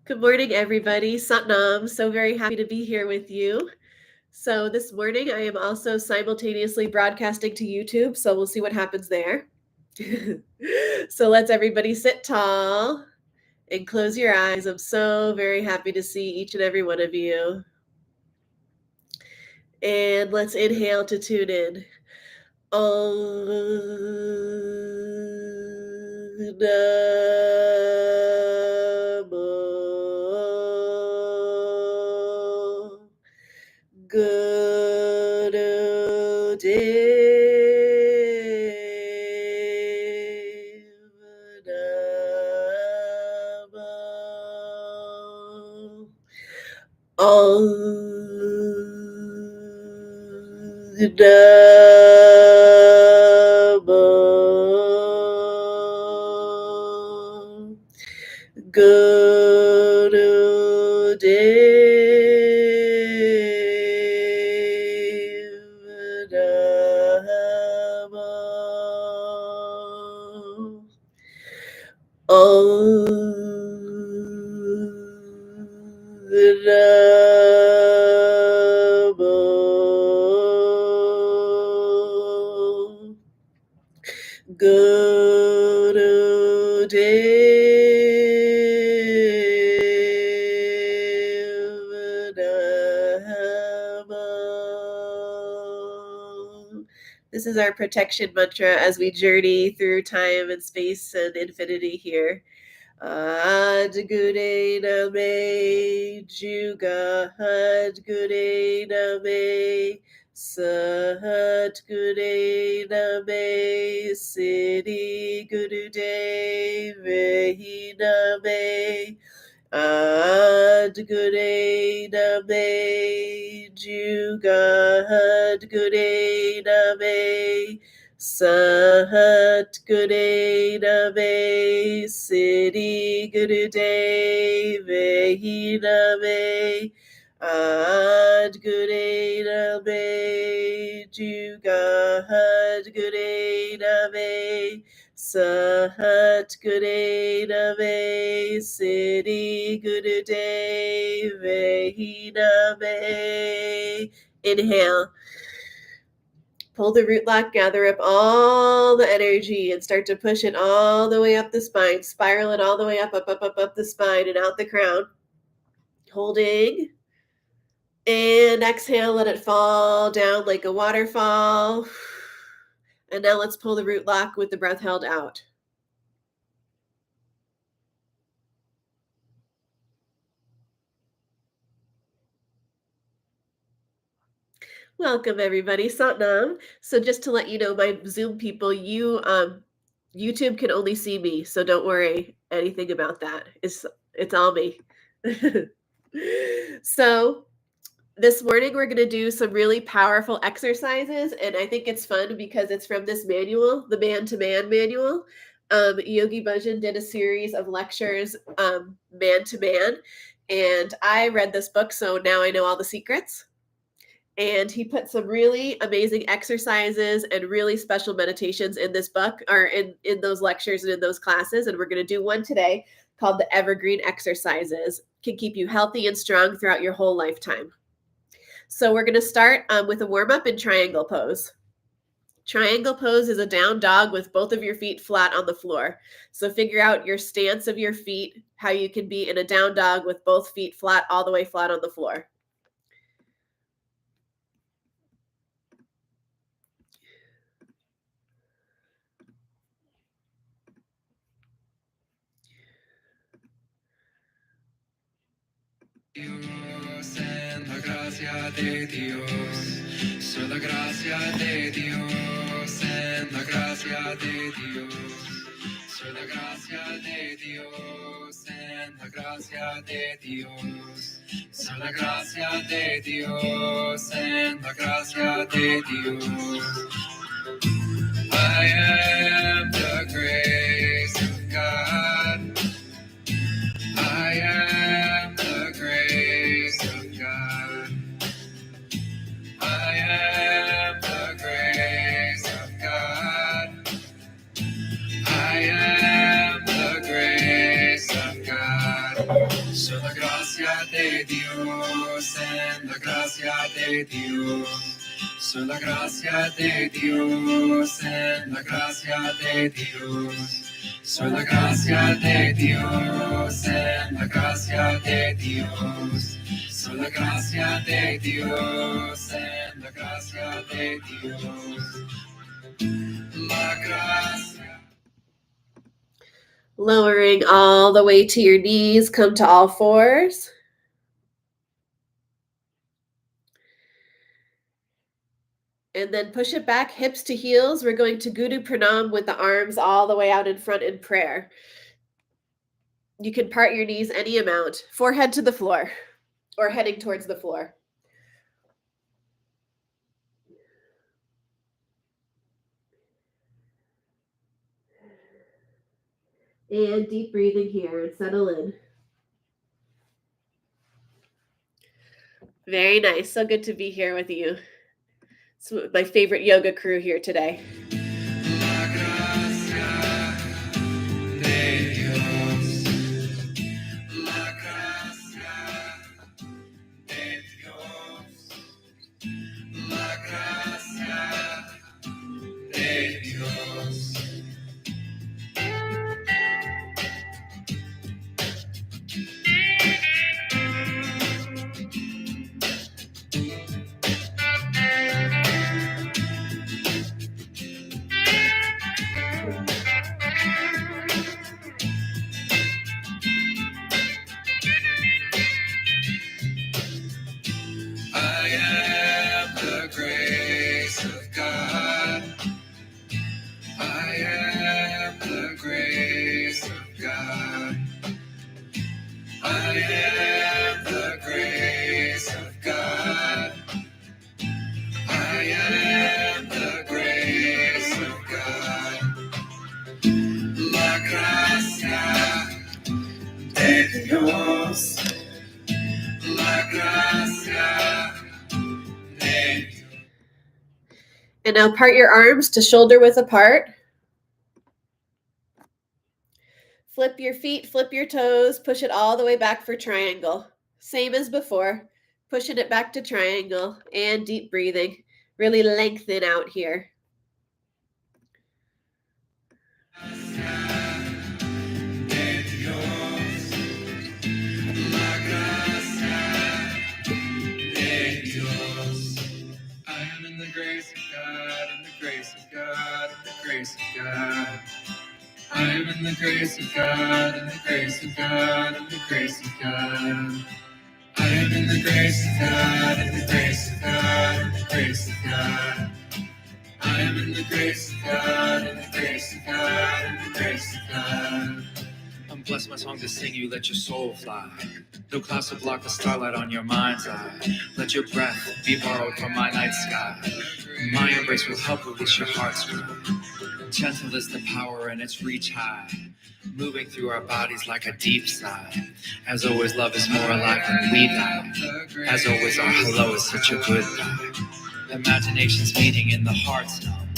Good morning, everybody. Satnam. So very happy to be here with you. So this morning, I am also simultaneously broadcasting to YouTube. So we'll see what happens there. So let's everybody sit tall and close your eyes. I'm so very happy to see each and every one of you. And let's inhale to tune in. Guru Dev Namo Guru Dev Namo Namo Guru Dev Namo. This is our protection mantra as we journey through time and space and infinity here. Adgure Name Juga Adgure Name Sat Gure Name Siddhi Guru Devi Name Adgure Name Juga Adgure Name Sat Gure Name Siddhi Guru Devi Name Adgure Name Juga Adgure Name Sat Gure Name Siddhi Guru Devi Name. Inhale. Pull the root lock, gather up all the energy and start to push it all the way up the spine. Spiral it all the way up the spine and out the crown. Holding. And exhale, let it fall down like a waterfall. And now let's pull the root lock with the breath held out. Welcome, everybody. Satnam. So just to let you know, my Zoom people, YouTube can only see me, so don't worry anything about that. It's all me. So this morning we're going to do some really powerful exercises, and I think it's fun because it's from this manual, the Man-to-Man manual. Yogi Bhajan did a series of lectures, man-to-man, and I read this book, so now I know all the secrets. And he put some really amazing exercises and really special meditations in this book, or in those lectures and in those classes. And we're going to do one today called the Evergreen Exercises. Can keep you healthy and strong throughout your whole lifetime. So we're going to start with a warm-up in triangle pose. Triangle pose is a down dog with both of your feet flat on the floor. So figure out your stance of your feet, how you can be in a down dog with both feet flat, all the way flat on the floor. Dios, en la gracia de Dios, soy la gracia de Dios, en la gracia de Dios, soy la gracia de Dios, en la gracia de Dios, soy la gracia de Dios, en la gracia de Dios. I am the grace of God. I am the grace of God. I am the grace of God. I am the grace of God. Soy de Dios. Soy la gracia de Dios, en la gracia de Dios. Soy la gracia de Dios, en la gracia de Dios. Soy la gracia de Dios, en la gracia de Dios. La gracia. Lowering all the way to your knees, come to all fours. And then push it back, hips to heels. We're going to Guru Pranam with the arms all the way out in front in prayer. You can part your knees any amount, forehead to the floor or heading towards the floor. And deep breathing here and settle in. Very nice. So good to be here with you. It's my favorite yoga crew here today. La gracia de Dios. La gracia de Dios. La gracia de Dios. I am the grace of God. I am the grace of God. I am the grace of God. I am the grace of God. La gracia de Dios. La gracia de Dios. And now part your arms to shoulder width apart. Flip your feet, flip your toes, push it all the way back for triangle. Same as before, pushing it back to triangle and deep breathing. Really lengthen out here. De Dios. La gracia de Dios. I am in the grace of God, in the grace of God, in the grace of God. I am in the grace of God, in the grace of God, in the grace of God. I am in the grace of God, in the grace of God, in the grace of God. I am in the grace of God, in the grace of God, in the grace of God. I'm blessed my song to sing you, let your soul fly. No clouds to block the starlight on your mind's eye. Let your breath be borrowed from my night sky. My embrace will help release your heart's cry. Gentle is the power and its reach high, moving through our bodies like a deep sigh. As always, love is more alive when we die. As always, our hello is such a goodbye. Imagination's meeting in the heart's realm,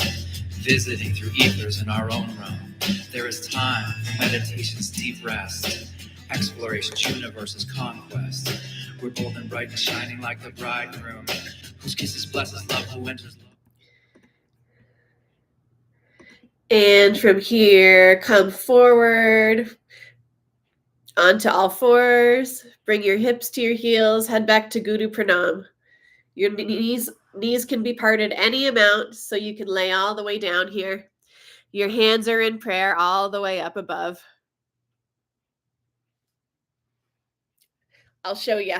visiting through ethers in our own realm. There is time for meditation's deep rest, exploration's universe's conquest. We're bold and bright and shining like the bridegroom, whose kisses blesses love who enters love. And from here, come forward onto all fours. Bring your hips to your heels. Head back to Guru Pranam. Your knees can be parted any amount, so you can lay all the way down here. Your hands are in prayer all the way up above. I'll show you.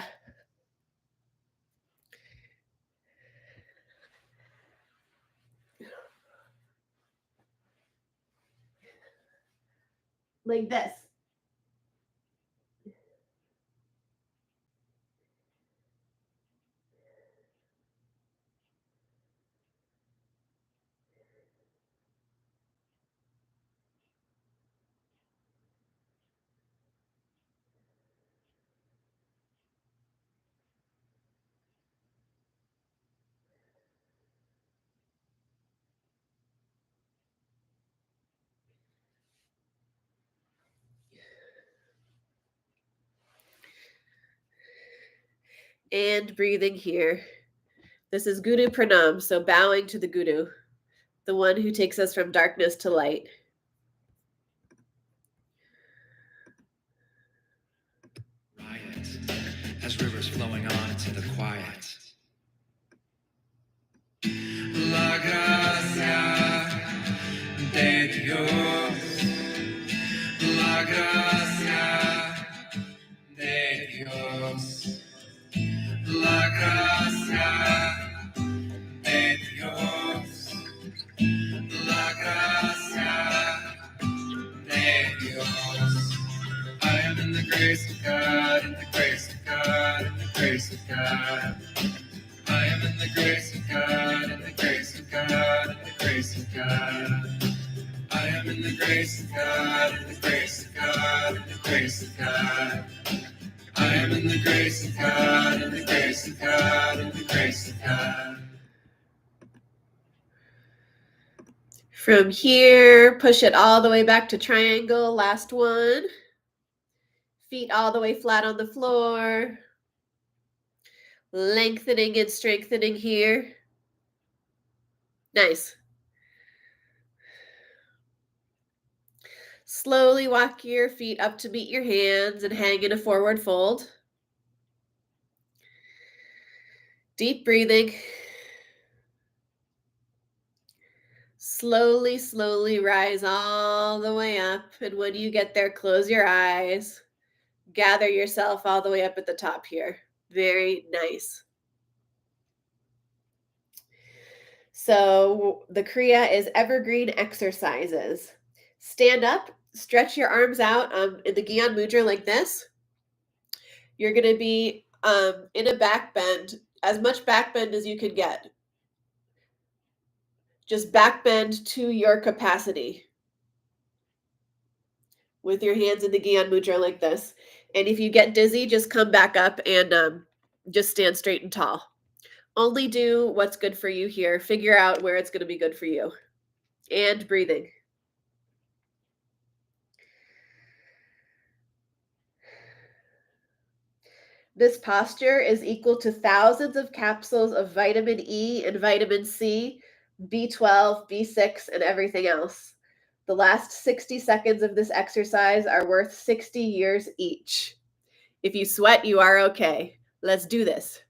Like this. And breathing here. This is Guru Pranam, so bowing to the Guru, the one who takes us from darkness to light. Riot, as rivers flowing on into the quiet. La gracia de Dios, la gracia de Dios, la gracia de Dios, la gracia de Dios. I am in the grace of God, in the grace of God, in the grace of God. I am in the grace of God, in the grace of God, in the grace of God. I am in the grace of God, in the grace of God, in the grace of God. I am in the grace of God, in the grace of God, in the grace of God. From here, push it all the way back to triangle. Last one. Feet all the way flat on the floor. Lengthening and strengthening here. Nice. Slowly walk your feet up to meet your hands and hang in a forward fold. Deep breathing. Slowly, slowly rise all the way up. And when you get there, close your eyes. Gather yourself all the way up at the top here. Very nice. So the Kriya is evergreen exercises. Stand up, stretch your arms out in the Gyan Mudra like this. You're going to be in a back bend, as much back bend as you can get. Just back bend to your capacity with your hands in the Gyan Mudra like this. And if you get dizzy, just come back up and just stand straight and tall. Only do what's good for you here. Figure out where it's going to be good for you. And breathing. This posture is equal to thousands of capsules of vitamin E and vitamin C, B12, B6, and everything else. The last 60 seconds of this exercise are worth 60 years each. If you sweat, you are okay. Let's do this.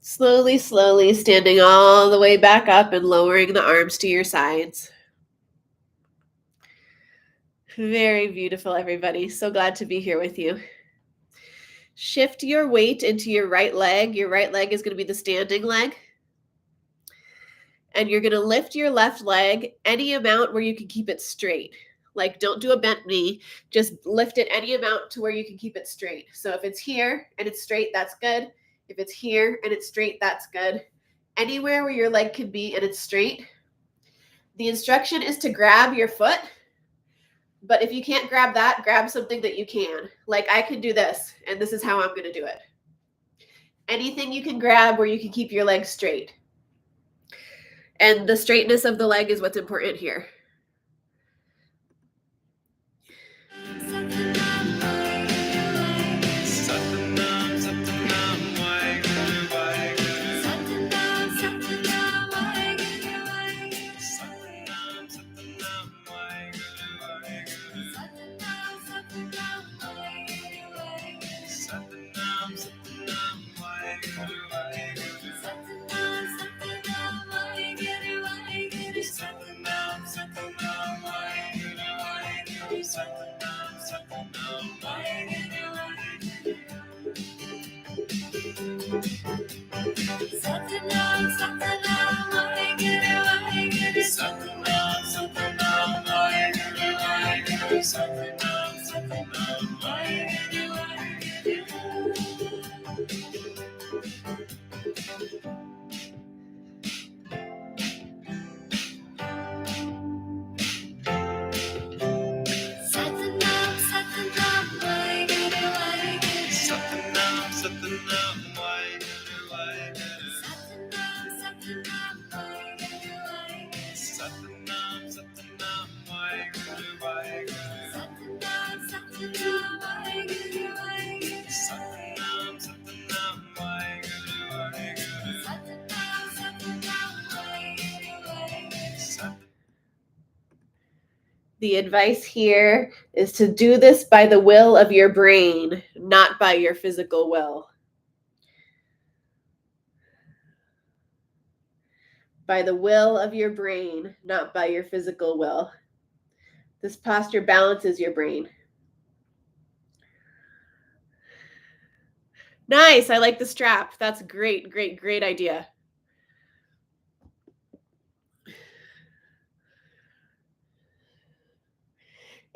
Slowly, slowly standing all the way back up and lowering the arms to your sides. Very beautiful, everybody. So glad to be here with you. Shift your weight into your right leg. Your right leg is going to be the standing leg. And you're going to lift your left leg any amount where you can keep it straight. Like, don't do a bent knee. Just lift it any amount to where you can keep it straight. So if it's here and it's straight, that's good. If it's here and it's straight, that's good. Anywhere where your leg can be and it's straight. The instruction is to grab your foot. But if you can't grab that, grab something that you can. Like, I can do this, and this is how I'm going to do it. Anything you can grab where you can keep your leg straight. And the straightness of the leg is what's important here. The advice here is to do this by the will of your brain, not by your physical will. By the will of your brain, not by your physical will. This posture balances your brain. Nice. I like the strap. That's great, great, great idea.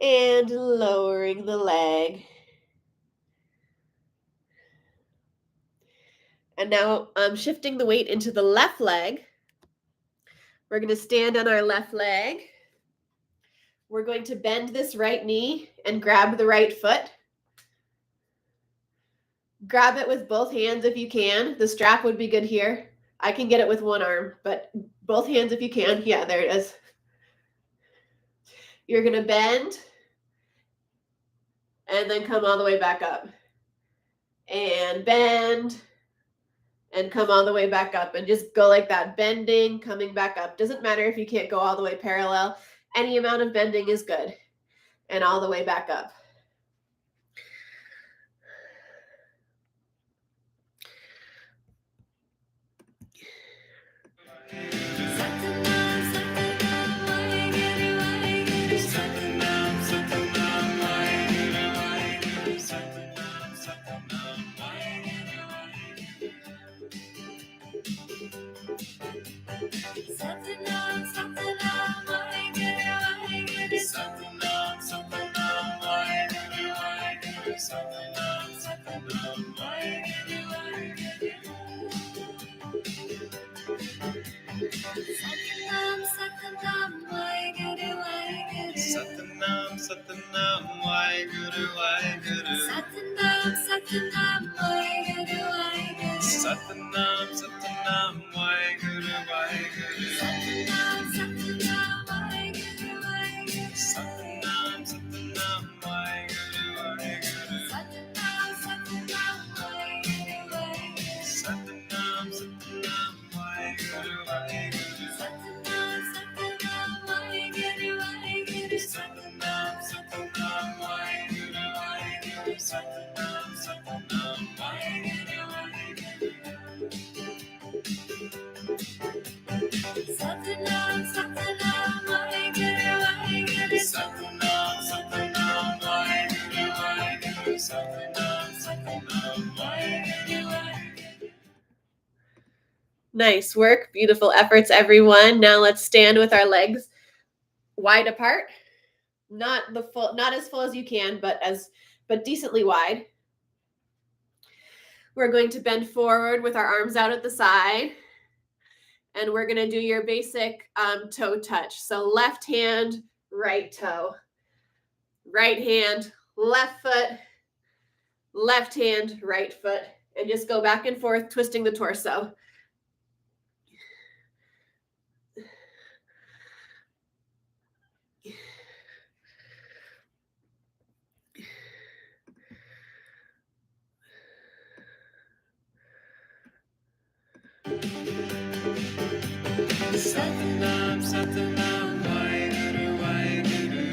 And lowering the leg. And now I'm shifting the weight into the left leg. We're going to stand on our left leg. We're going to bend this right knee and grab the right foot. Grab it with both hands if you can. The strap would be good here. I can get it with one arm, but both hands if you can. Yeah, there it is. You're going to bend and then come all the way back up. And bend and come all the way back up, and just go like that, bending, coming back up. Doesn't matter if you can't go all the way parallel. Any amount of bending is good. And all the way back up. Nice work. Beautiful efforts, everyone. Now let's stand with our legs wide apart. not as full as you can, but decently wide. We're going to bend forward with our arms out at the side. And we're going to do your basic toe touch. So left hand, right toe. Right hand, left foot. Left hand, right foot. And just go back and forth, twisting the torso. Satnam, Satnam, Vaheguru, Vaheguru.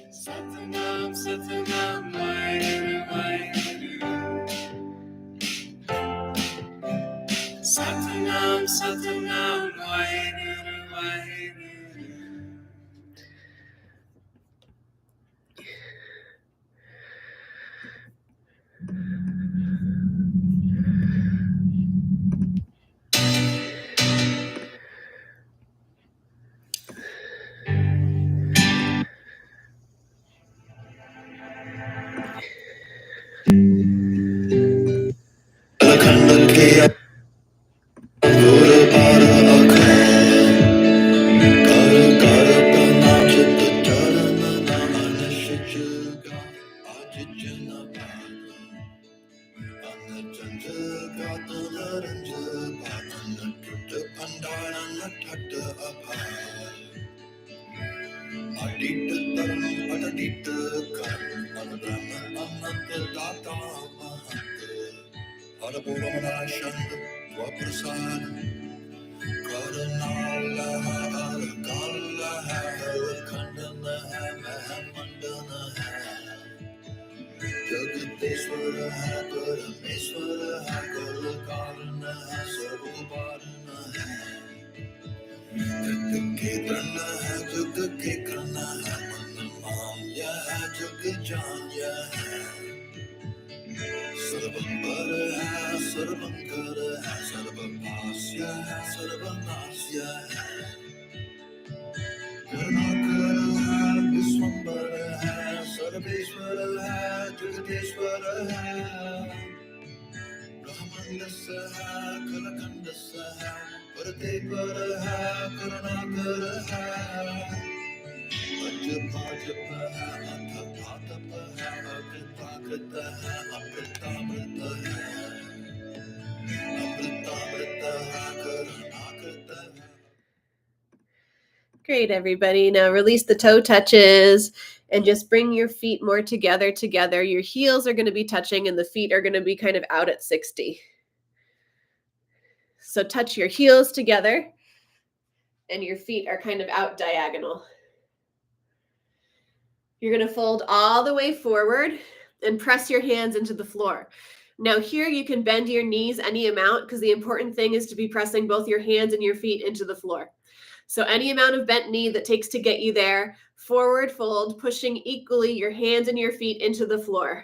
Satnam, Satnam, Vaheguru, Vaheguru. Satnam, Satnam, Vaheguru, Vaheguru. Great, everybody. Now release the toe touches and just bring your feet more together. Your heels are going to be touching and the feet are going to be kind of out at 60. So touch your heels together and your feet are kind of out diagonal. You're going to fold all the way forward and press your hands into the floor. Now here you can bend your knees any amount because the important thing is to be pressing both your hands and your feet into the floor. So any amount of bent knee that takes to get you there, forward fold, pushing equally your hands and your feet into the floor.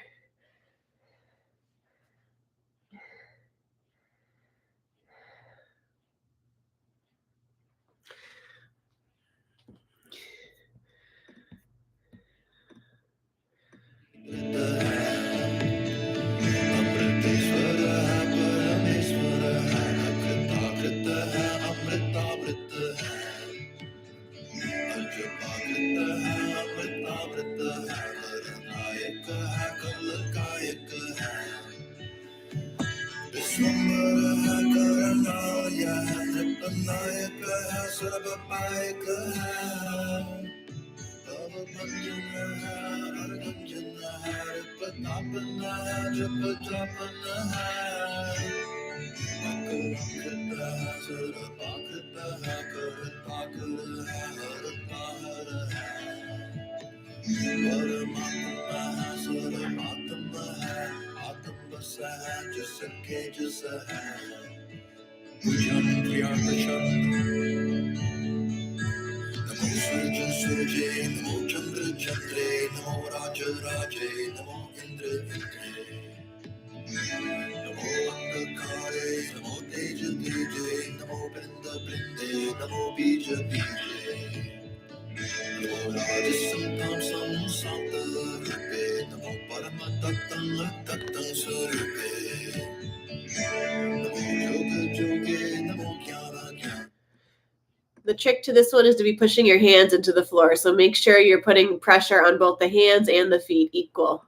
The trick to this one is to be pushing your hands into the floor. So make sure you're putting pressure on both the hands and the feet equal.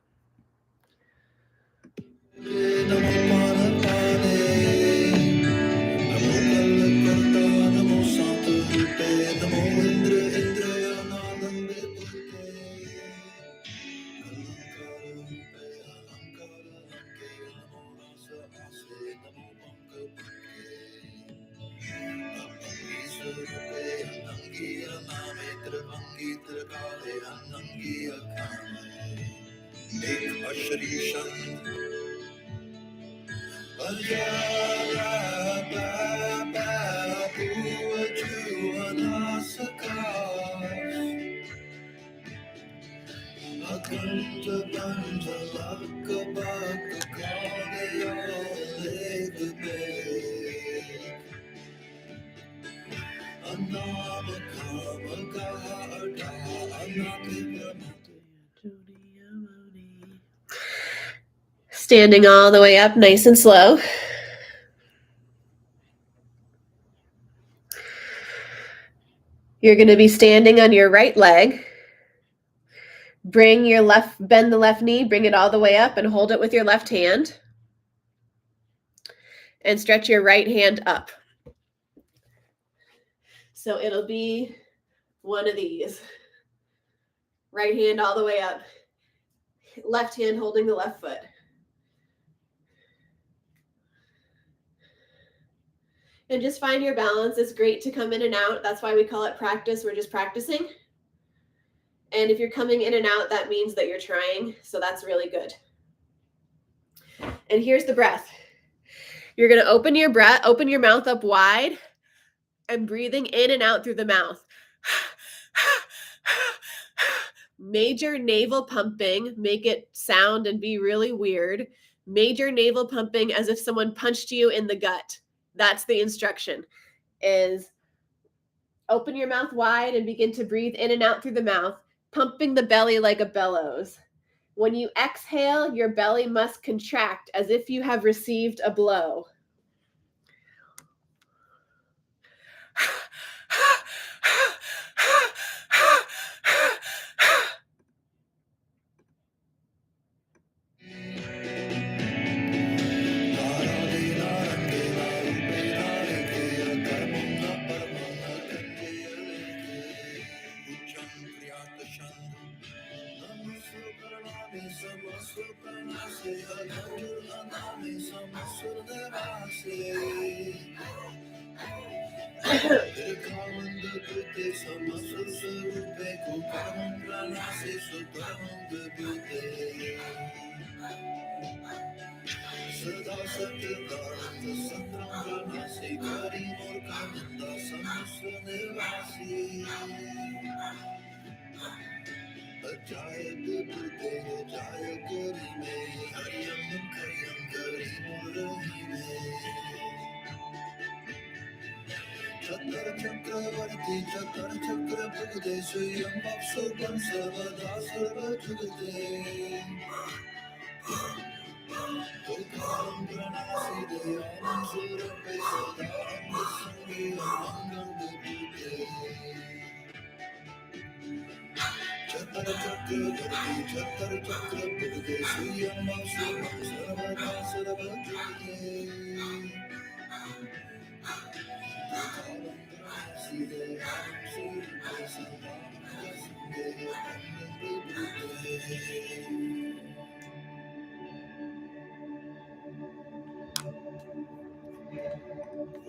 Standing all the way up, nice and slow. You're going to be standing on your right leg. Bend the left knee, bring it all the way up and hold it with your left hand. And stretch your right hand up. So it'll be one of these. Right hand all the way up. Left hand holding the left foot. And just find your balance. It's great to come in and out. That's why we call it practice. We're just practicing. And if you're coming in and out, that means that you're trying. So that's really good. And here's the breath. You're going to open your mouth up wide and breathing in and out through the mouth. Major navel pumping, make it sound and be really weird. Major navel pumping as if someone punched you in the gut. That's the instruction, is open your mouth wide and begin to breathe in and out through the mouth, pumping the belly like a bellows. When you exhale, your belly must contract as if you have received a blow.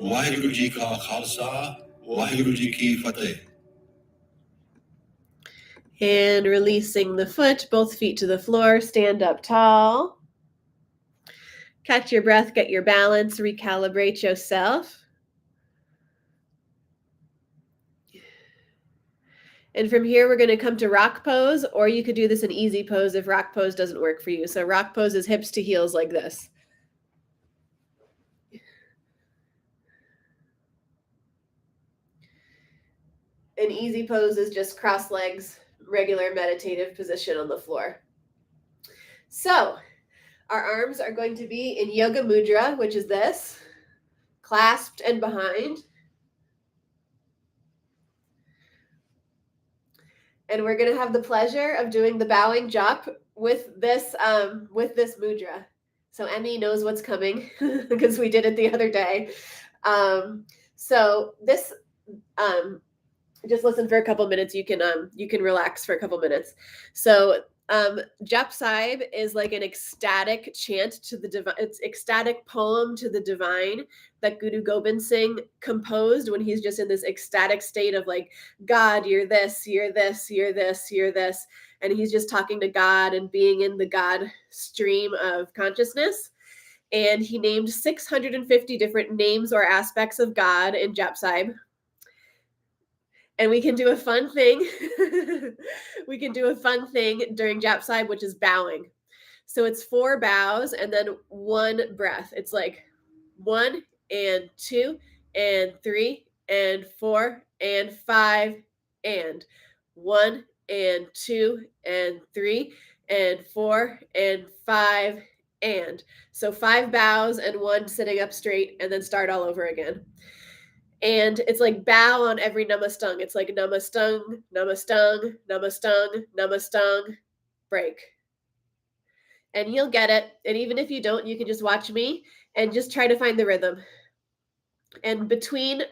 Waheguru ji ਕਾ ਖਾਲਸਾ ਵਾਹਿਗੁਰੂ ਜੀ ਕੀ ਫਤਿਹ. And releasing the foot, both feet to the floor, stand up tall. Catch your breath, get your balance, recalibrate yourself. And from here, we're going to come to rock pose, or you could do this in easy pose if rock pose doesn't work for you. So rock pose is hips to heels like this. An easy pose is just cross legs, regular meditative position on the floor. So our arms are going to be in Yoga Mudra, which is this, clasped and behind. And we're going to have the pleasure of doing the bowing jop with this mudra. So Emmy knows what's coming because we did it the other day. So this, just listen for a couple minutes. You can relax for a couple minutes. So Jap Sahib is like an ecstatic chant to the divine. It's ecstatic poem to the divine that Guru Gobind Singh composed when he's just in this ecstatic state of like, God, you're this, you're this, you're this, you're this, and he's just talking to God and being in the God stream of consciousness. And he named 650 different names or aspects of God in Jap Sahib. And we can do a fun thing. We can do a fun thing during Jap Sahib, which is bowing. So it's 4 bows and then 1 breath. It's like 1 and 2 and 3 and 4 and 5 and 1 and 2 and 3 and 4 and 5 and. So 5 bows and 1 sitting up straight, and then start all over again. And it's like bow on every namastung. It's like namastung, namastung, namastung, namastung, break. And you'll get it. And even if you don't, you can just watch me and just try to find the rhythm. And between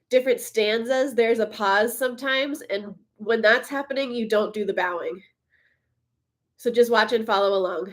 different stanzas, there's a pause sometimes. And when that's happening, you don't do the bowing. So just watch and follow along.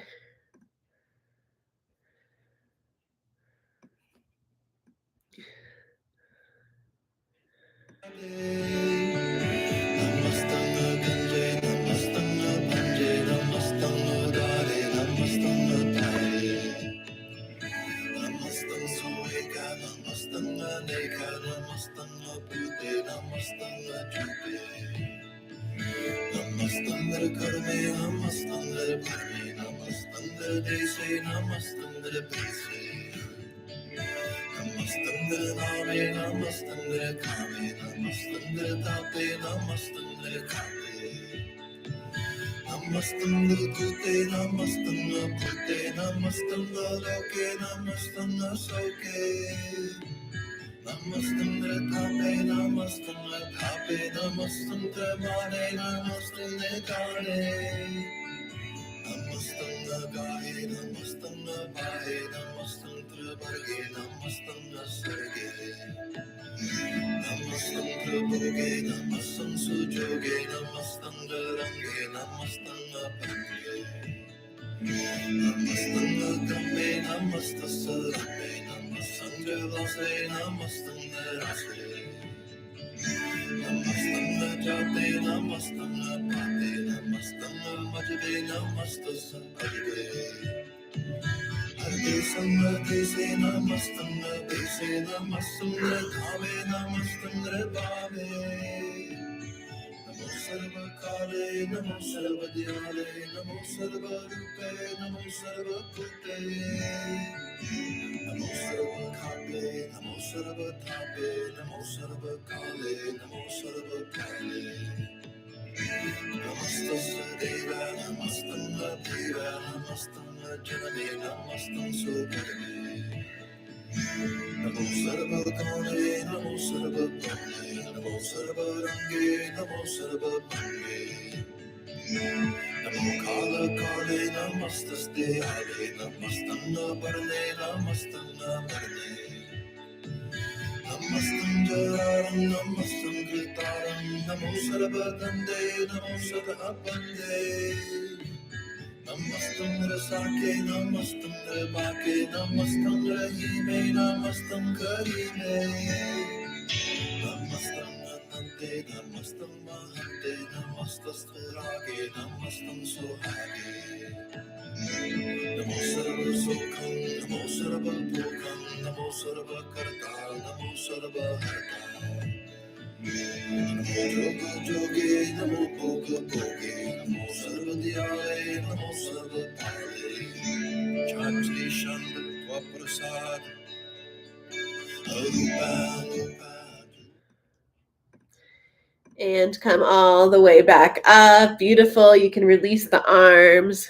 And come all the way back up. Beautiful. You can release the arms.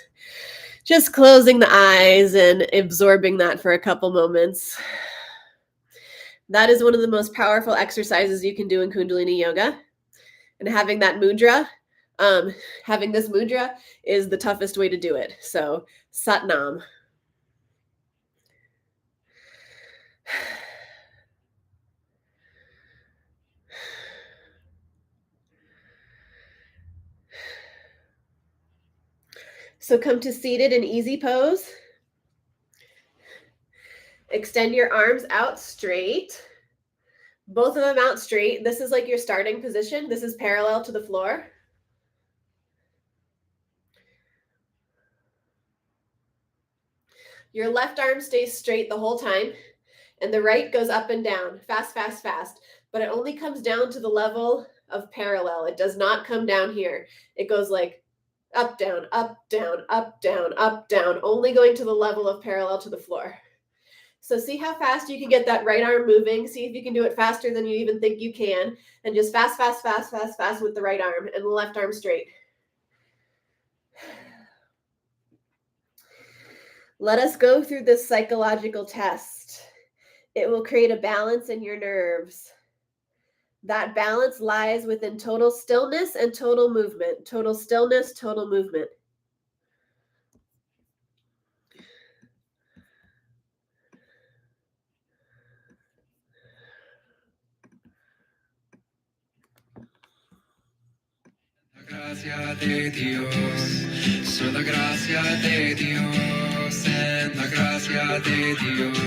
Just closing the eyes and absorbing that for a couple moments. That is one of the most powerful exercises you can do in Kundalini Yoga. And having that mudra, having this mudra is the toughest way to do it. So, Sat Nam. So come to seated and easy pose. Extend your arms out straight. Both of them out straight. This is like your starting position. This is parallel to the floor. Your left arm stays straight the whole time, and the right goes up and down, fast, fast, fast. But it only comes down to the level of parallel. It does not come down here. It goes like up, down, up, down, up, down, up, down, only going to the level of parallel to the floor. So see how fast you can get that right arm moving. See if you can do it faster than you even think you can. And just fast, fast, fast, fast, fast with the right arm and the left arm straight. Let us go through this psychological test. It will create a balance in your nerves. That balance lies within total stillness and total movement. Total stillness, total movement. Gracia de Dios, sola gracia de Dios, en la gracia de Dios,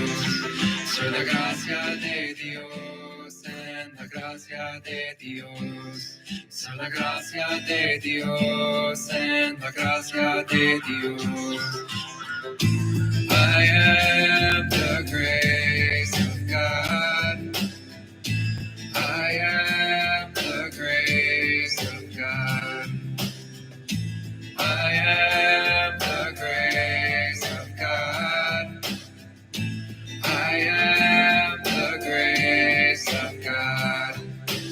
sola gracia de Dios, en la gracia de Dios, sola gracia de Dios, en la gracia de Dios. I am the grace of God. I am the grace of God. I am the grace of God. I am the grace of God.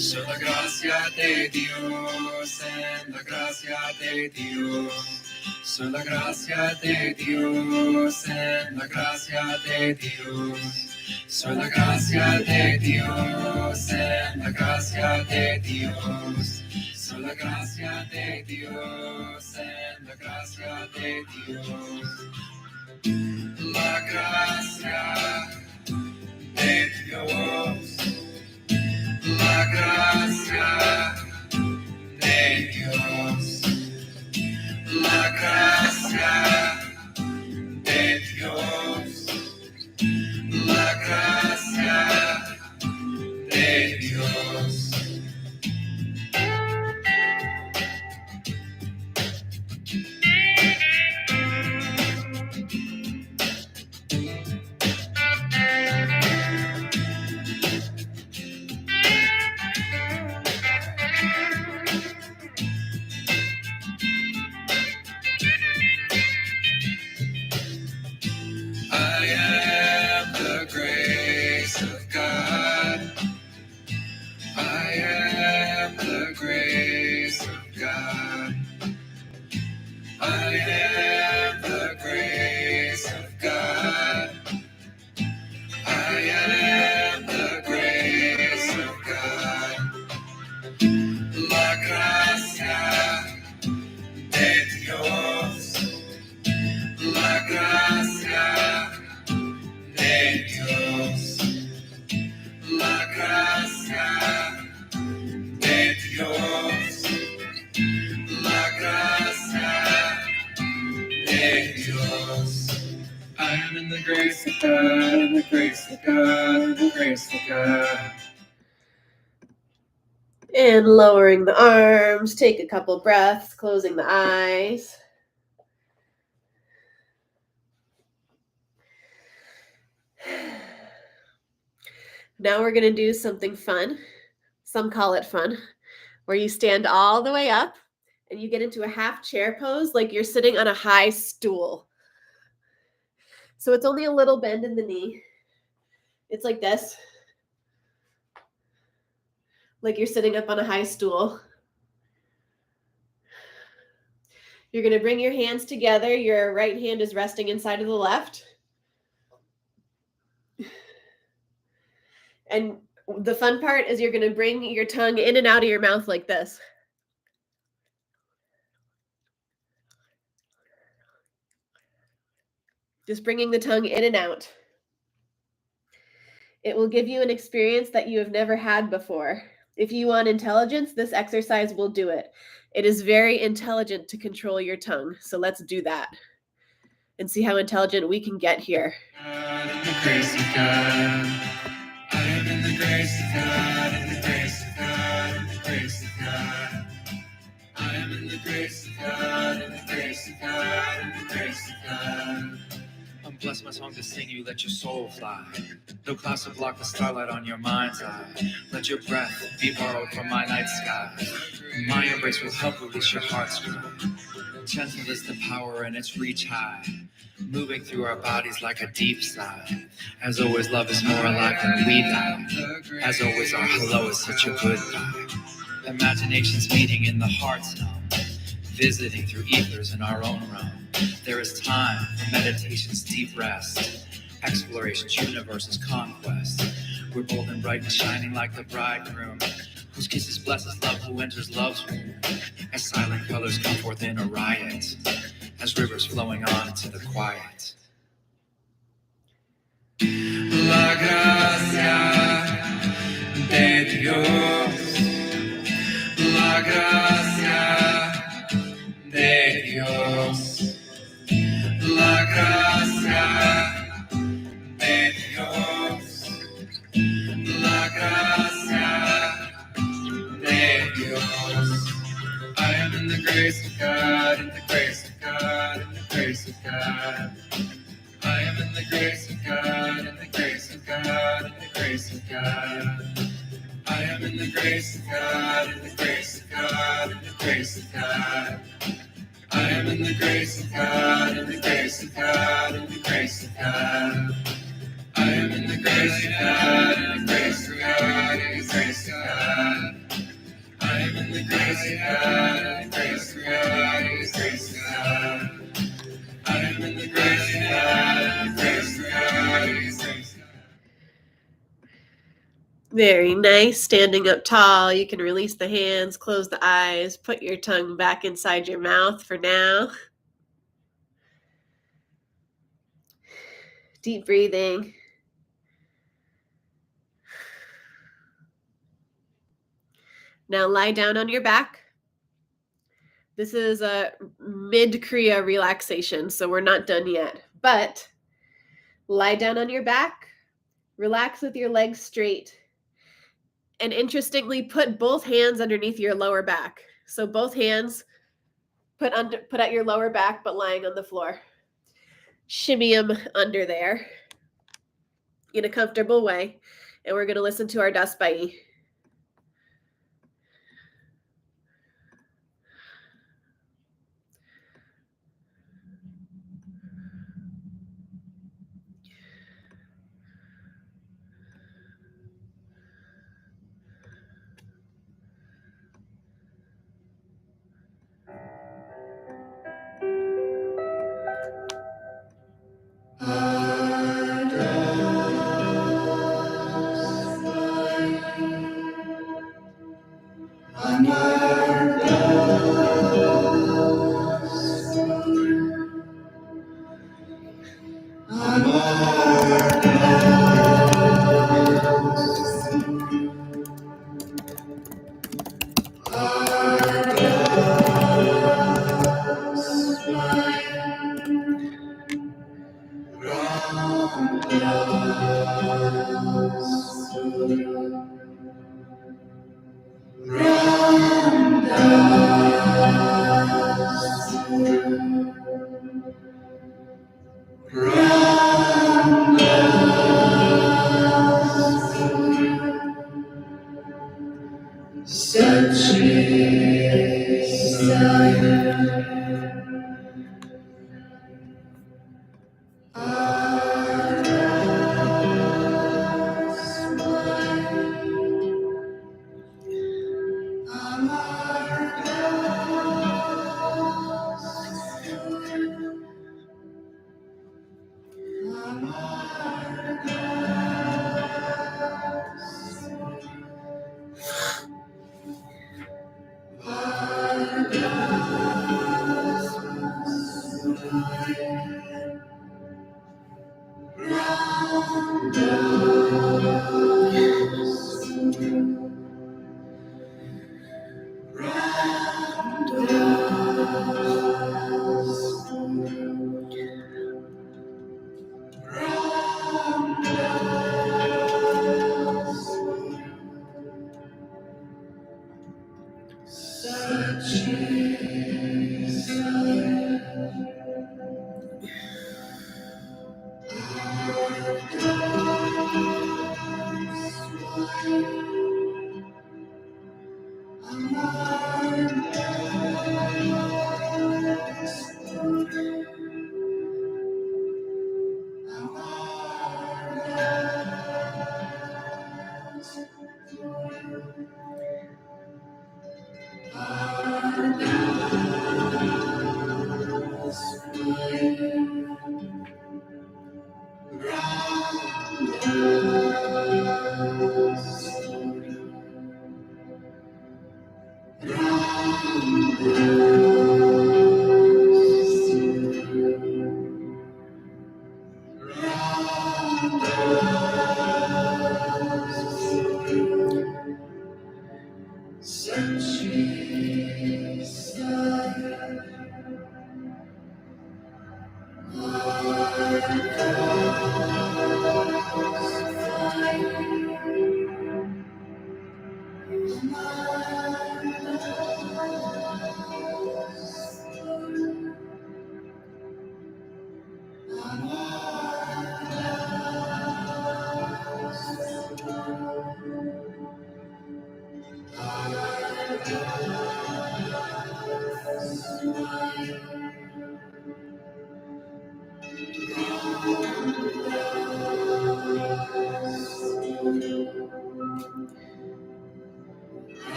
Sola gracia de Dios, en la gracia de Dios. Sola gracia de Dios, en la gracia de Dios. Sola gracia de Dios, en la gracia de Dios. Sola gracia de Dios, en la gracia de Dios. La gracia de Dios. La gracia de Dios. La gracia de Dios. La gracia de Dios. I am the grace of God. I am the grace of God. I am the grace of God. I am the grace of God. La gracia de Dios. La gracia de Dios. La gracia de Dios. La gracia de Dios. I am in the grace of God, in the grace of God, in the grace of God. And lowering the arms, take a couple breaths, closing the eyes. Now we're going to do something fun. Some call it fun, where you stand all the way up and you get into a half chair pose like you're sitting on a high stool. So it's only a little bend in the knee. It's like this, like you're sitting up on a high stool. You're going to bring your hands together. Your right hand is resting inside of the left. And the fun part is you're going to bring your tongue in and out of your mouth like this. Just bringing the tongue in and out. It will give you an experience that you have never had before. If you want intelligence, this exercise will do it. It is very intelligent to control your tongue. So let's do that and see how intelligent we can get here. God, in the grace of God. I am in the grace of God, in the grace of God, in the grace of God. I am in the grace of God, in the grace of God, in the grace of God. I'm blessed, my song to sing you, let your soul fly. No clouds to block the starlight on your mind's eye. Let your breath be borrowed from my night sky. My embrace will help release your heart's cry. Gentle is the power and its reach high, moving through our bodies like a deep sigh. As always, love is more alive when we die. As always, our hello is such a goodbye. Imaginations meeting in the heart's realm, visiting through ethers in our own realm. There is time for meditation's deep rest, exploration's universe's conquest. We're bold and bright and shining like the bridegroom, whose kisses blesses love, who enters love's womb. As silent colors come forth in a riot, as rivers flowing on into the quiet. La gracia de Dios, la gracia de Dios, la gracia de Dios, la gracia de Dios. I am in the grace of God, in the grace of God, in the grace of God. I am in the grace of God, in the grace of God, in the grace of God. I am in the grace of God, in the grace of God, in the grace of God. I am in the grace of God, in the grace of God, in the grace of God. I am in the grace of God, in the grace of God, in the grace of God. I am in the grace of God, in the grace of God, in the grace of God. I am in the grace of God, in the grace of God, in the grace of God. Very nice. Standing up tall, you can release the hands, close the eyes, put your tongue back inside your mouth for now. Deep breathing. Now lie down on your back. This is a mid-Kriya relaxation, so we're not done yet. But lie down on your back, relax with your legs straight, and interestingly, put both hands underneath your lower back. So both hands put at your lower back, but lying on the floor. Shimmy them under there in a comfortable way. And we're going to listen to our daspai.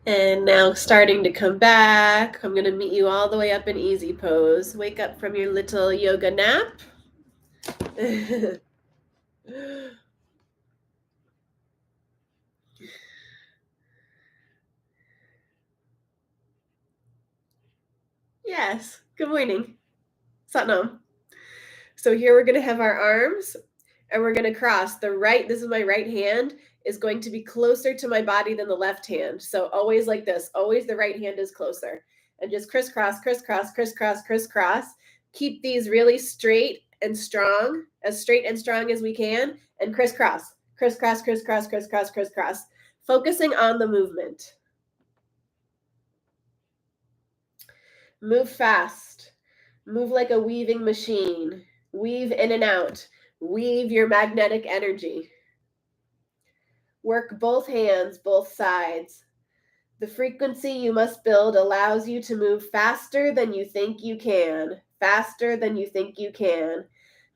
And now starting to come back. I'm going to meet you all the way up in easy pose. Wake up from your little yoga nap. Yes. Good morning. Satnam. So here we're going to have our arms and we're going to cross. This is my right hand, is going to be closer to my body than the left hand. So always like this. Always the right hand is closer. And just crisscross, crisscross, crisscross, crisscross. Keep these really straight and strong as we can. And crisscross, crisscross, crisscross, crisscross, crisscross. Focusing on the movement. Move fast. Move like a weaving machine. Weave in and out. Weave your magnetic energy. Work both hands, both sides. The frequency you must build allows you to move faster than you think you can. Faster than you think you can.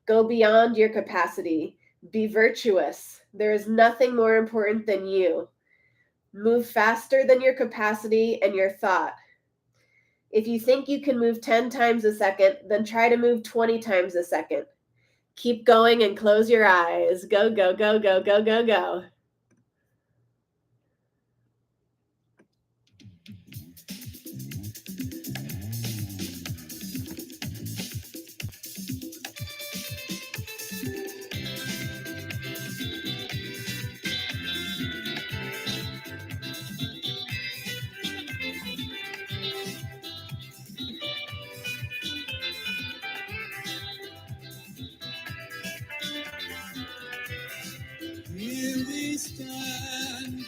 Go beyond your capacity. Be virtuous. There is nothing more important than you. Move faster than your capacity and your thought. If you think you can move 10 times a second, then try to move 20 times a second. Keep going and close your eyes. Go, go, go, go, go, go, go. Here we stand,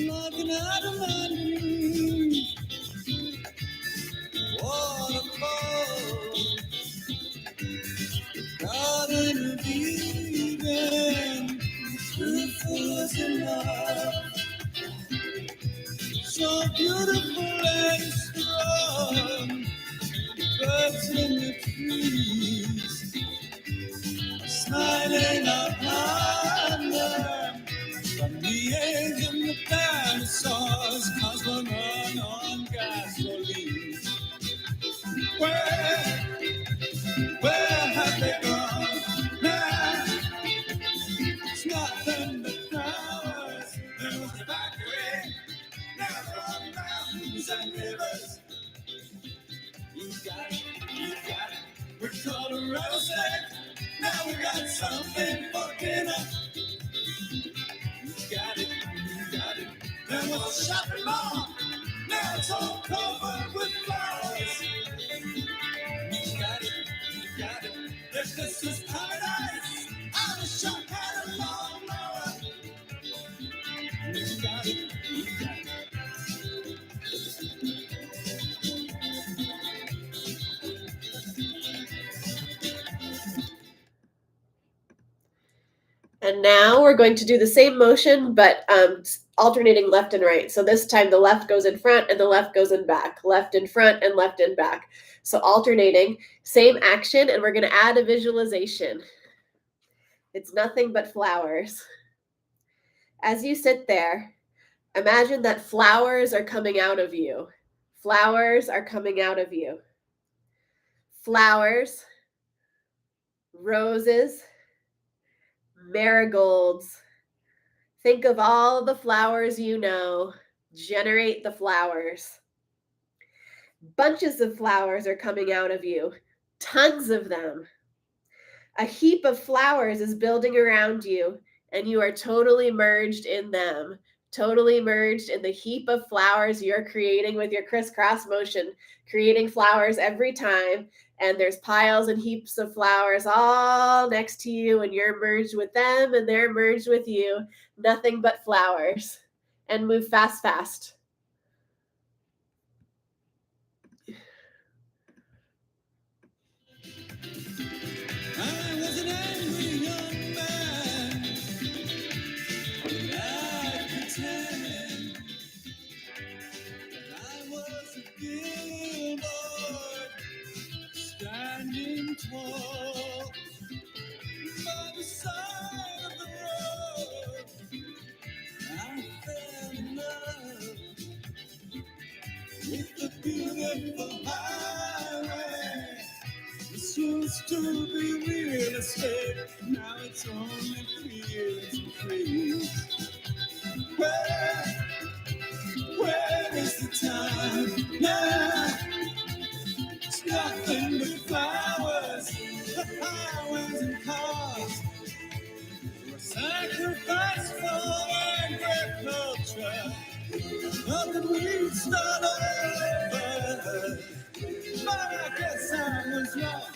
looking at a man, waterfall, Garden of Eden, truthful as love, so beautiful and strong, birds in the trees, smiling upon them. From the age of the dinosaurs, cause we're run on gasoline. Where have they gone now? It's nothing but flowers. There was a factory, now there are mountains and rivers. You got it, you got it. We're Colorado State. Now we got something for dinner. You got it, you got it. There was a shopping mall. Now it's all covered with flowers. You got it, you got it. If this is paradise, I wish I had a lawnmower. You got it, you got it. And now we're going to do the same motion, but alternating left and right. So this time the left goes in front and the left goes in back. Left in front and left in back. So alternating, same action, and we're going to add a visualization. It's nothing but flowers. As you sit there, imagine that flowers are coming out of you. Flowers are coming out of you. Flowers, roses, marigolds. Think of all the flowers you know. Generate the flowers. Bunches of flowers are coming out of you. Tons of them. A heap of flowers is building around you, and you are totally merged in them. Totally merged in the heap of flowers you're creating with your crisscross motion, creating flowers every time. And there's piles and heaps of flowers all next to you, and you're merged with them, and they're merged with you. Nothing but flowers. And move fast, fast. I was an angry young man. I pretend that I was a beautiful highway. This used to be real estate, now it's only fields and trees. Where is the time now? It's nothing but flowers, the highways and cars. Sacrifice for agriculture. Not that we start over, but I guess I was wrong.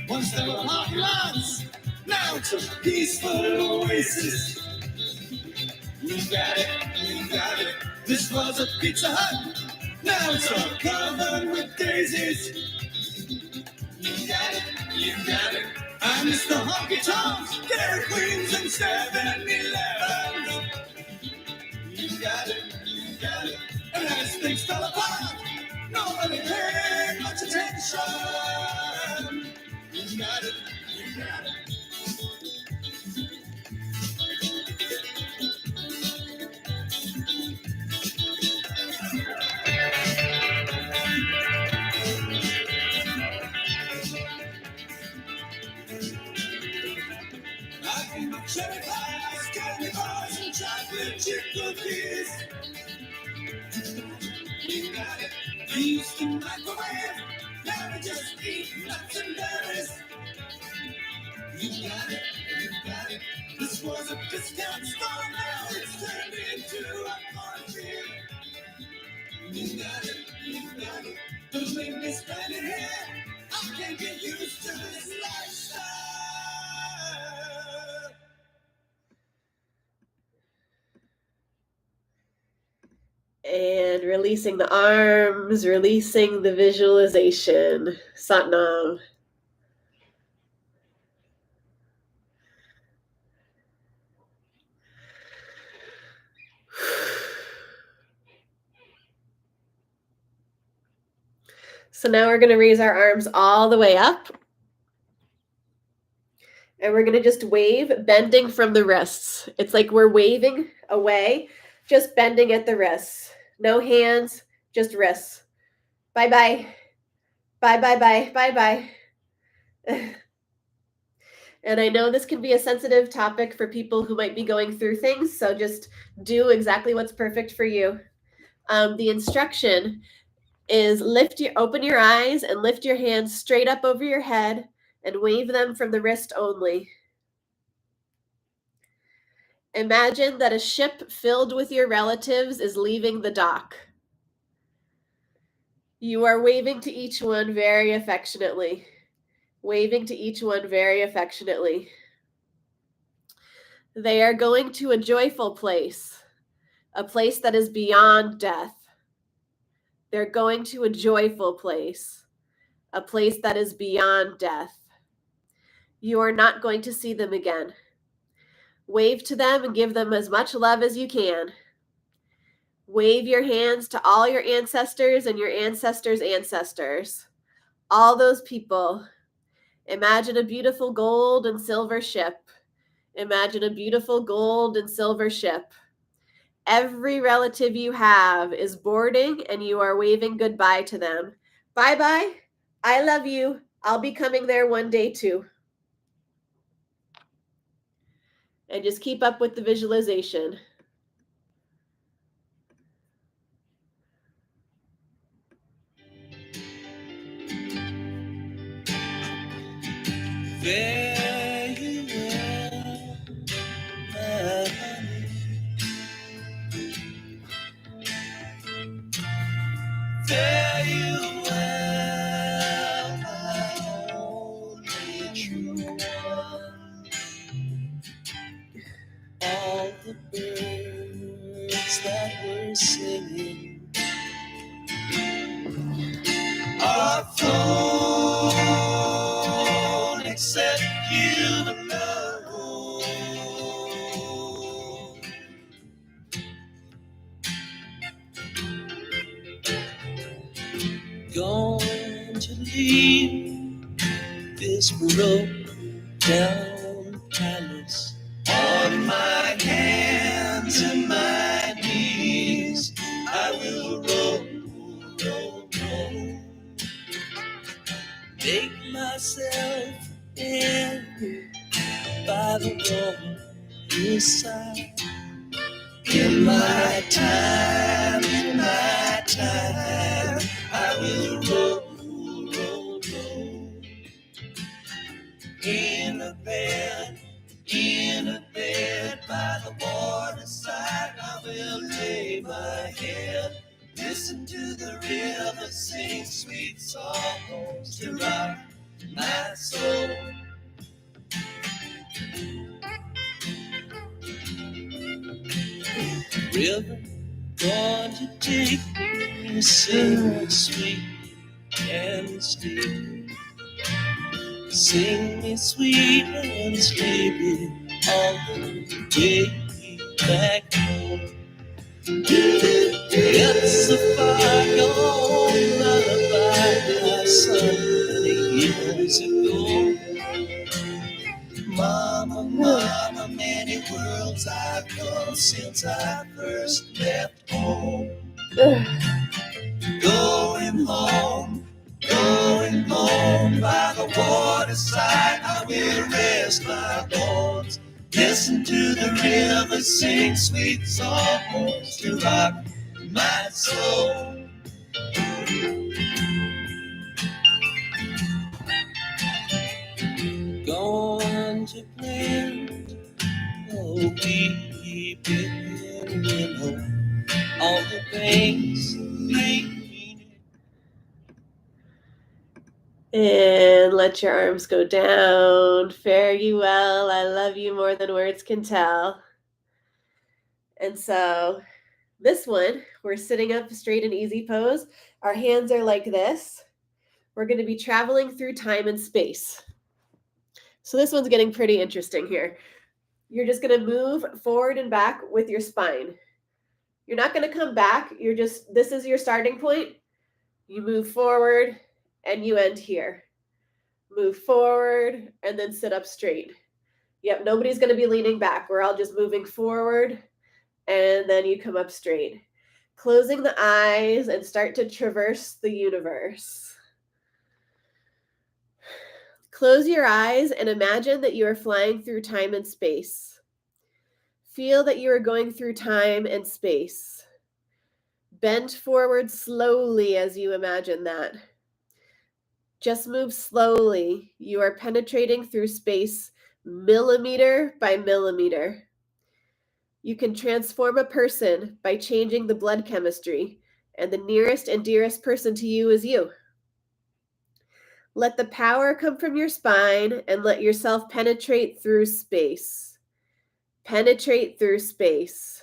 Once there were hot lots, now it's a peaceful oasis. You got it, you got it. This was a Pizza Hut, now it's all covered with daisies. You got it, you got it. I miss the honky tonks, Dairy Queens, and 7-Elevens. You got it, and as things fell apart, nobody paid much attention. You got it, you got it. I think of cherry pies, candy bars, and chocolate chip cookies. You got it. We used to microwave, now we just eat nuts and berries. You got it, you got it. This was a discount store, now it's turned into a cornfield. You got it, you got it. Don't make me spend it here. I can't get used to this lifestyle. And releasing the arms, releasing the visualization. Satnam. So now we're going to raise our arms all the way up. And we're going to just wave, bending from the wrists. It's like we're waving away, just bending at the wrists. No hands, just wrists. Bye-bye. Bye-bye-bye. Bye-bye. And I know this can be a sensitive topic for people who might be going through things, so just do exactly what's perfect for you. The instruction is open your eyes and lift your hands straight up over your head and wave them from the wrist only. Imagine that a ship filled with your relatives is leaving the dock. You are waving to each one very affectionately. Waving to each one very affectionately. They are going to a joyful place, a place that is beyond death. They're going to a joyful place, a place that is beyond death. You are not going to see them again. Wave to them and give them as much love as you can. Wave your hands to all your ancestors and your ancestors' ancestors. All those people. Imagine a beautiful gold and silver ship. Imagine a beautiful gold and silver ship. Every relative you have is boarding and you are waving goodbye to them. Bye-bye. I love you. I'll be coming there one day too. And just keep up with the visualization. There you are, my honey. There you are, my only true one. All the birds that were singing are flown except you alone. Going to leave this broke down palace on my hands and my knees. I will roll Make myself in by the water side. In my time, I will roll in a bed by the waterside. I will lay my head, listen to the river sing sweet songs to rock my soul. River, going to take me so sweet and steep. Sing me sweet and sleepy all the way back home. It's a far gone lullaby I sung many years ago. Mama, mama, many worlds I've come since I first left home. Going home, going home by the waterside. I will rest my bones. Listen to the river sing sweet songs to rock my soul. Going to plan, oh, keep it home. All the things we and let your arms go down. Fare you well. I love you more than words can tell. And so this one, we're sitting up straight and easy pose. Our hands are like this. We're going to be traveling through time and space. So this one's getting pretty interesting here. You're just going to move forward and back with your spine. You're not going to come back. This is your starting point. You move forward and you end here. Move forward and then sit up straight. Yep, nobody's going to be leaning back. We're all just moving forward and then you come up straight. Closing the eyes and start to traverse the universe. Close your eyes and imagine that you are flying through time and space. Feel that you are going through time and space. Bend forward slowly as you imagine that. Just move slowly. You are penetrating through space millimeter by millimeter. You can transform a person by changing the blood chemistry, and the nearest and dearest person to you is you. Let the power come from your spine and let yourself penetrate through space. Penetrate through space.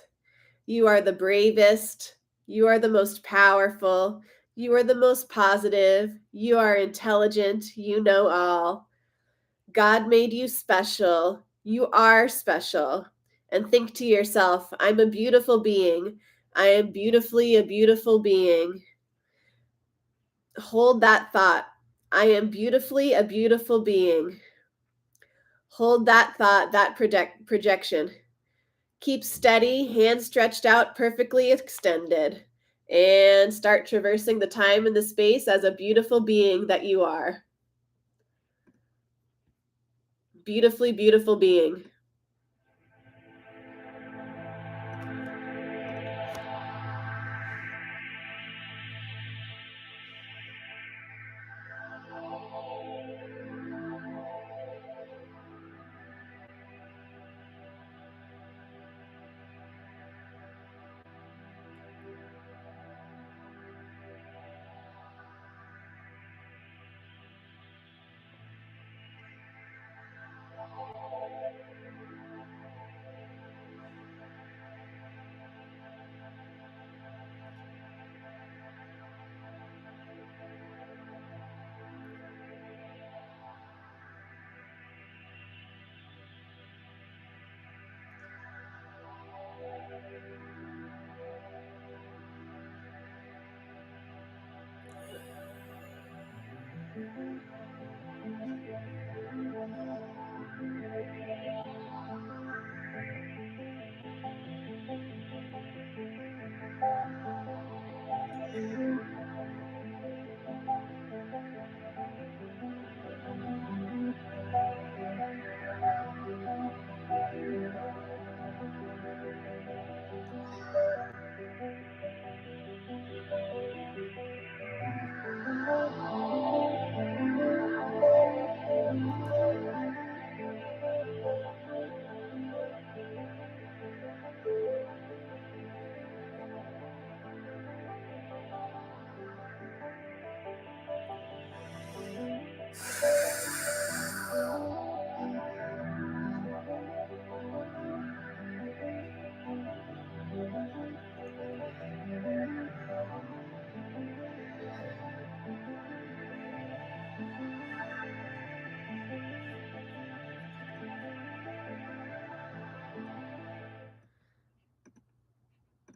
You are the bravest. You are the most powerful. You are the most positive. You are intelligent. You know all. God made you special. You are special. And think to yourself, I'm a beautiful being. I am beautifully a beautiful being. Hold that thought. I am beautifully a beautiful being. Hold that thought, that projection. Keep steady, hands stretched out, perfectly extended. And start traversing the time and the space as a beautiful being that you are. Beautifully beautiful being.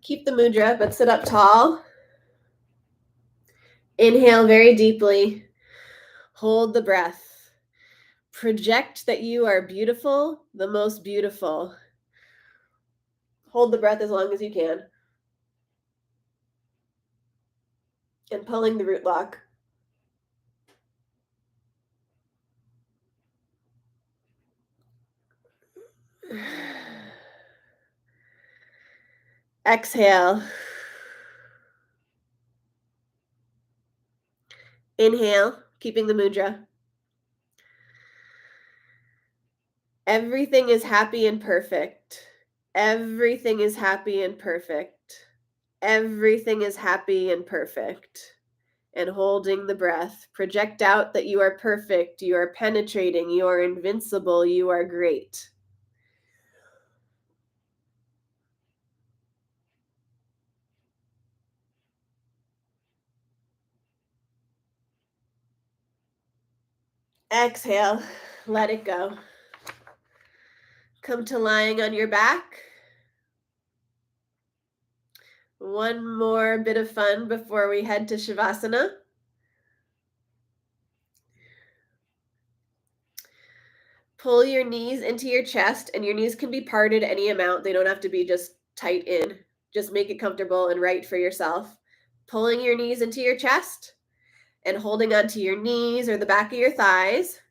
Keep the mudra, but sit up tall. Inhale very deeply. Hold the breath. Project that you are beautiful, the most beautiful. Hold the breath as long as you can. And pulling the root lock. Exhale. Inhale, keeping the mudra. Everything is happy and perfect. Everything is happy and perfect. Everything is happy and perfect. And holding the breath. Project out that you are perfect, you are penetrating, you are invincible, you are great. Exhale, let it go. Come to lying on your back. One more bit of fun before we head to Shavasana. Pull your knees into your chest, and your knees can be parted any amount. They don't have to be just tight in. Just make it comfortable and right for yourself. Pulling your knees into your chest and holding onto your knees or the back of your thighs.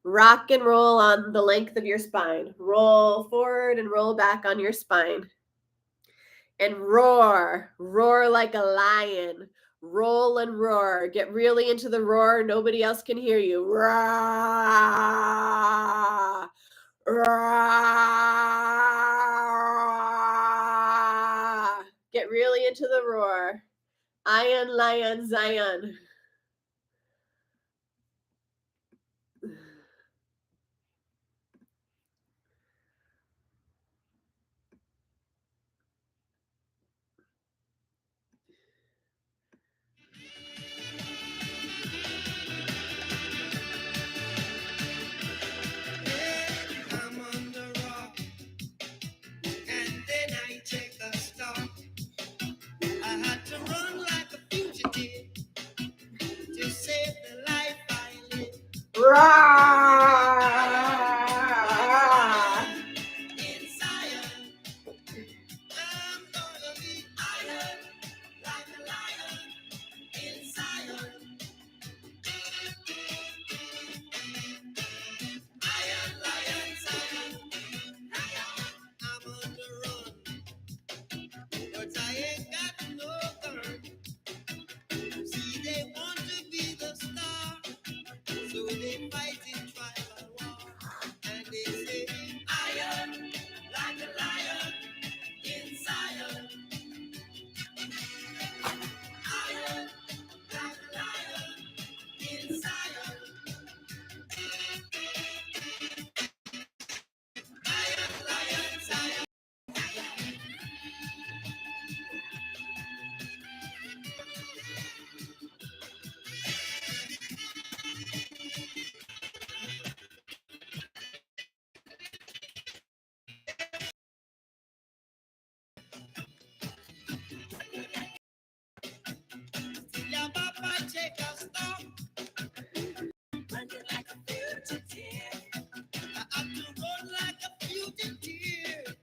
Rock and roll on the length of your spine. Roll forward and roll back on your spine. And roar. Roar like a lion. Roll and roar. Get really into the roar. Nobody else can hear you. Roar. Roar. Get really into the roar. Ion, lion, Zion. I'm on the rock, and then I take a stop. I had to run like a fugitive to save the life I live. Roar. In Zion, I'm gonna be iron like a lion. In Zion, iron, lion, Zion. I'm on the run, but I ain't got no gun. See, they want to be the star, so they fight in tribal war. And they say, iron like a lion in Zion. Iron like a lion in Zion. Iron, lion, Zion. Till your papa take a stop. Running like a fugitive. I have to run like a fugitive.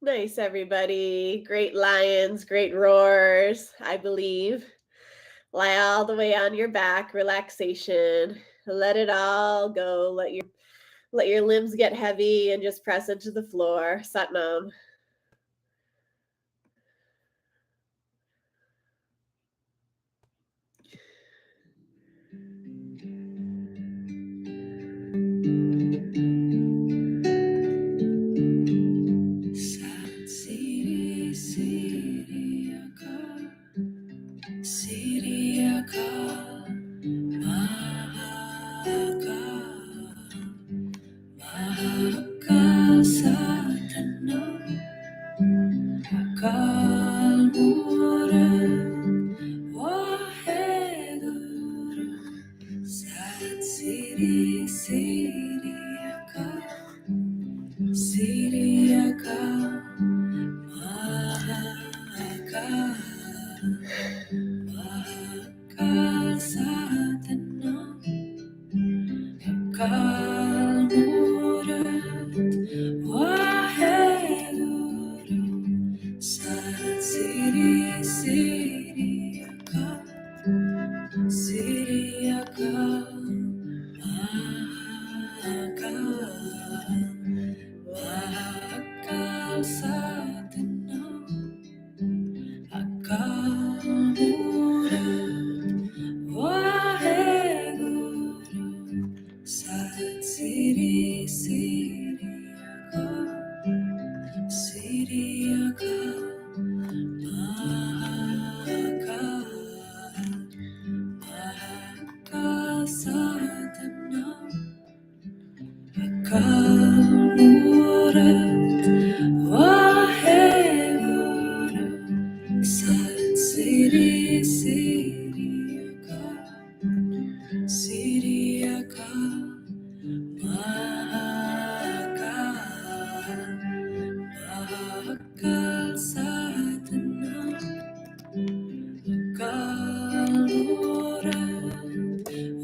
Nice, everybody. Great lions, great roars, I believe. Lie all the way on your back, relaxation. Let it all go. Let your limbs get heavy and just press into the floor. Satnam. Sat Siri Siriaka Mahaka Satana Akal Mura Waheguru Sat Siri Siriaka Siriaka Sat Siri Siri Akal, Siri Akal, Mahakal, Mahakal Satnam, Akal Murad, Vaheguru, Sat Siri Siri Akal, Siri Akal, Mahakal, Mahakal Satnam, Akal Murad, Vaheguru, Sat Siri Siri Akal, Siri Akal, Mahakal, Mahakal Satnam, Akal Murad,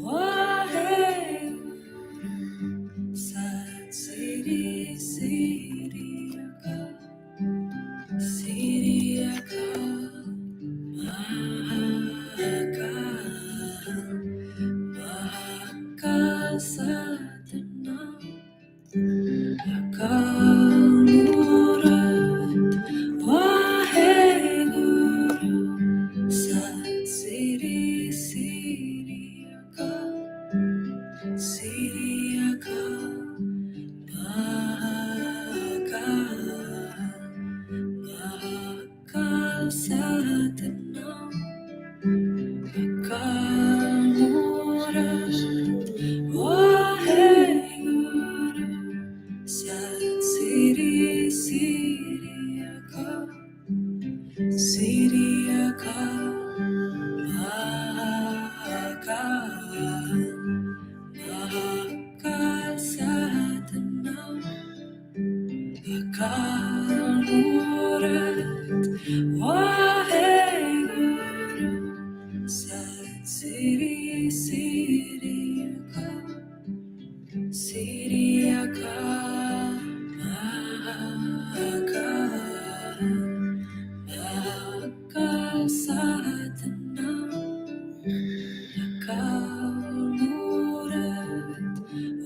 Vaheguru, Sat Siri Siri Akal, Siri Akal, Mahakal, Mahakal Satnam, Akal Murad, Vaheguru, Sat Siri Siri Akal, Siri Akal, Mahakal, Mahakal Satnam, Akal Murad, Vaheguru, Sat Siri Siri Akal, Siri Akal, Mahakal, Mahakal Satnam, Akal Murad, Vaheguru, Sat Siri Siri Akal, Siri Akal, Mahakal, Mahakal Satnam, Akal Murad,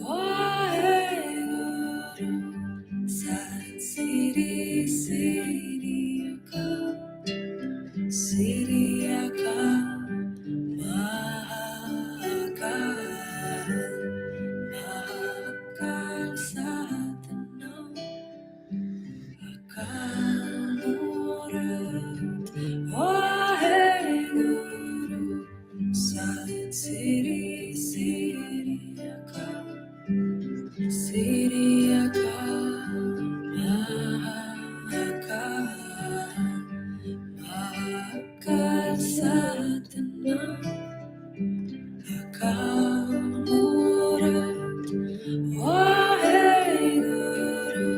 Vaheguru, Sat Siri Siri Akal, Siri Akal, Mahakal, Mahakal Satnam, Akal Murad, Vaheguru, Sat Siri Siri Akal, Siri Akal, Mahakal, Mahakal Satnam, Akal Murad, Vaheguru,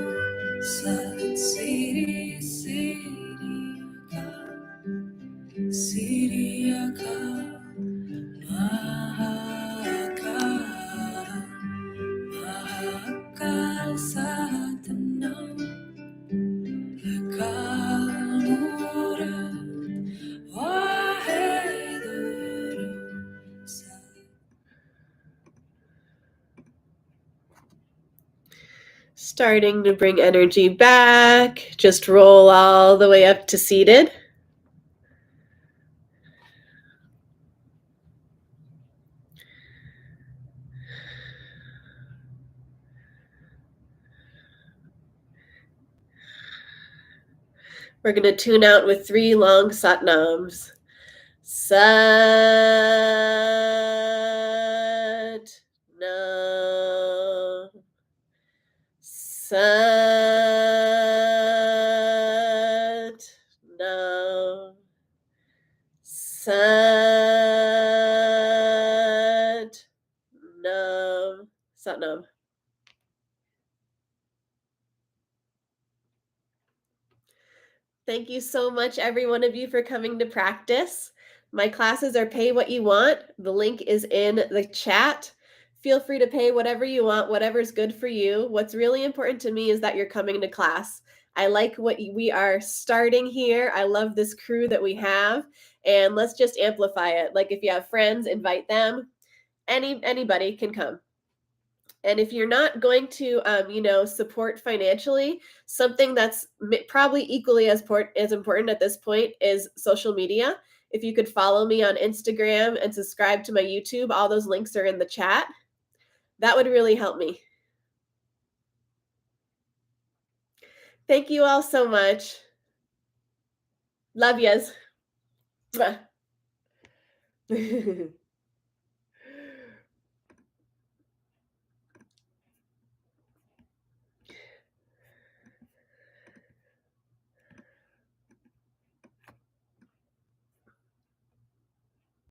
Sat Siri Siri Akal, Siri Akal, Mahakal, Mahakal Satnam, Akal Murad, Vaheguru, Sat. Starting to bring energy back. Just roll all the way up to seated. We're going to tune out with 3 long satnams. Sat Nam. Sat Nam. Sat Nam. Sat Nam. Thank you so much, every one of you, for coming to practice. My classes are pay what you want. The link is in the chat. Feel free to pay whatever you want, whatever's good for you. What's really important to me is that you're coming to class. I like what we are starting here. I love this crew that we have, and let's just amplify it. Like if you have friends, invite them. Anybody can come. And if you're not going to, support financially, something that's probably equally as important at this point is social media. If you could follow me on Instagram and subscribe to my YouTube, all those links are in the chat. That would really help me. Thank you all so much. Love yous.